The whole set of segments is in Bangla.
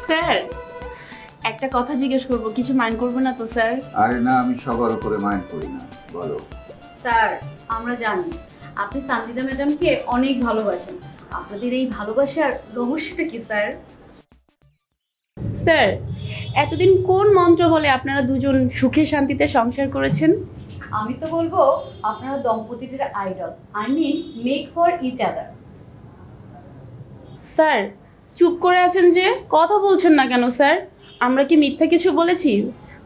স্যার একটা কথা জিজ্ঞেস করব, কিছু মাইন্ড করবেন না তো স্যার? আরে না, আমি সবার উপরে মাইন্ড করি না। বলো। স্যার আমরা জানি আপনি সানজিদা ম্যাডামকে অনেক ভালোবাসেন। আপনাদের এই ভালোবাসার রহস্যটা কি স্যার? স্যার এতদিন কোন মন্ত্র বলে আপনারা দুজন সুখে শান্তিতে সংসার করেছেন? আমি তো বলবো আপনারা দম্পতিদের idol, I mean make for each other. Sir চুপ করে আছেন যে, কথা বলছেন না কেন স্যার? আমরা কি মিথ্যা কিছু বলেছি?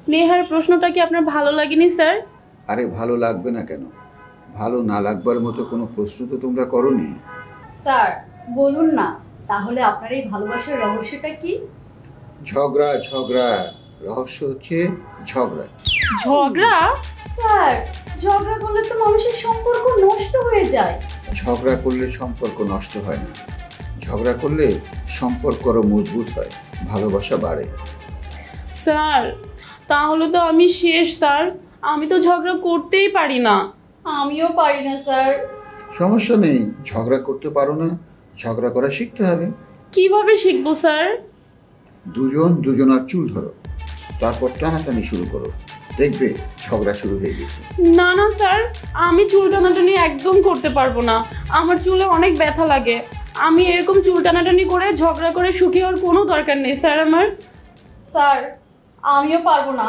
স্নেহার প্রশ্নটা কি আপনার ভালো লাগেনি স্যার? আরে ভালো লাগবে না কেন? ভালো না লাগবার মতো কোনো প্রশ্ন তো তোমরা করনি। স্যার বলুন না, তাহলে আপনার এই ভালোবাসার রহস্যটা কি? ঝগড়া ঝগড়া, রহস্য হচ্ছে ঝগড়া। ঝগড়া? স্যার ঝগড়া করলে তো মানুষের সম্পর্ক নষ্ট হয়ে যায়। ঝগড়া করলে সম্পর্ক নষ্ট হয় না, ঝগড়া করলে সম্পর্ক আরো মজবুত হয়, ভালোবাসা বাড়ে। স্যার তাহলে তো আমি শেষ স্যার, আমি তো ঝগড়া করতেই পারি না। আমিও পারি না স্যার। সমস্যা নেই, ঝগড়া করতে পারো না, ঝগড়া করা শিখতে হবে। কিভাবে শিখবো স্যার? দুজন দুজনার চুল ধরো, তারপর টানাটানি শুরু করো, দেখবে ঝগড়া শুরু হয়ে গেছে। না না স্যার, আমি চুল টানাটানি একদম করতে পারবো না, আমার চুলে অনেক ব্যথা লাগে। আমি এরকম চুল টানাটানি করে ঝগড়া করে সুখী হওয়ার কোনো দরকার নেই স্যার আমার। স্যার আমিও পারবো না,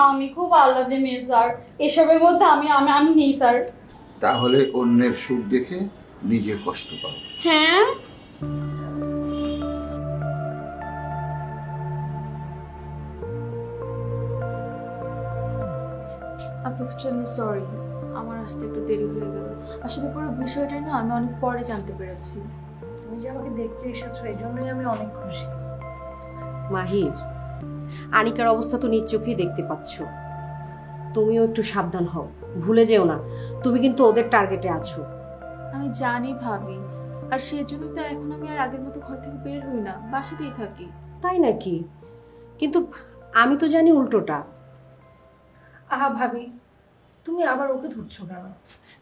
আমি খুব আহ্লাদে মেয়ে স্যার, এসবের মধ্যে আমি আমি আমি নেই স্যার। তাহলে অন্যের সুখ দেখে নিজে কষ্ট পাও। হ্যাঁ আপু এক্সট্রিমলি সরি, আমার আসতে একটু দেরি হয়ে গেল। আসলে পুরো বিষয়টাই না আমি অনেক পরে জানতে পেরেছি। তুমি যে আমাকে দেখতে এসেছো এই জন্যই আমি অনেক খুশি। মাহির, আনিকার অবস্থা তো নিজ চোখেই দেখতে পাচ্ছ, তুমিও একটু সাবধান হও, ভুলে যেও না তুমি কিন্তু ওদের টার্গেটে আছো। আমি জানি ভাবি, আর সেজন্যই তো এখন আমি আর আগের মতো ঘর থেকে বের হই না, বাসাতেই থাকি। তাই নাকি? কিন্তু আমি তো জানি উল্টোটা। আহা ভাবি, তুমি আবার ওকে ধরছো কেন?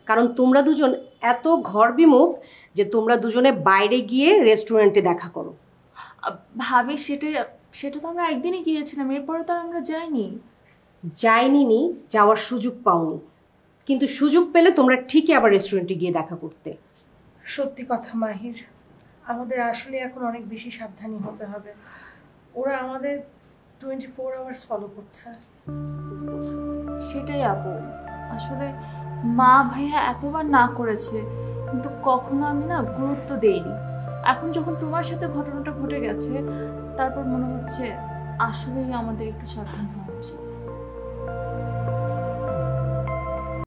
কারণ তোমরা দুজন এত ঘর বিমুখ যে তোমরা দুজনে বাইরে গিয়ে রেস্টুরেন্টে দেখা করো। ভাবি সেটা সেটা তো আমরা একদিনই গিয়েছিলাম, এরপরে তো আর আমরা যাইনি। যাইনি, যাওয়ার সুযোগ পাওনি, কিন্তু সুযোগ পেলে তোমরা ঠিকই আবার রেস্টুরেন্টে গিয়ে দেখা করতে। সত্যি কথা মাহির, আমাদের আসলে এখন অনেক বেশি সাবধানী হতে হবে। ওরা আমাদের 24 আওয়ার্স ফলো করছে। সেটাই আপু, আসলে মা ভাইয়া এতবার না করেছে, কিন্তু কখনো আমি না গুরুত্ব দেইনি। এখন যখন তোমার সাথে ঘটনাটা ঘটে গেছে, তারপর মনে হচ্ছে আসলেই আমাদের একটু সাবধান হওয়া উচিত।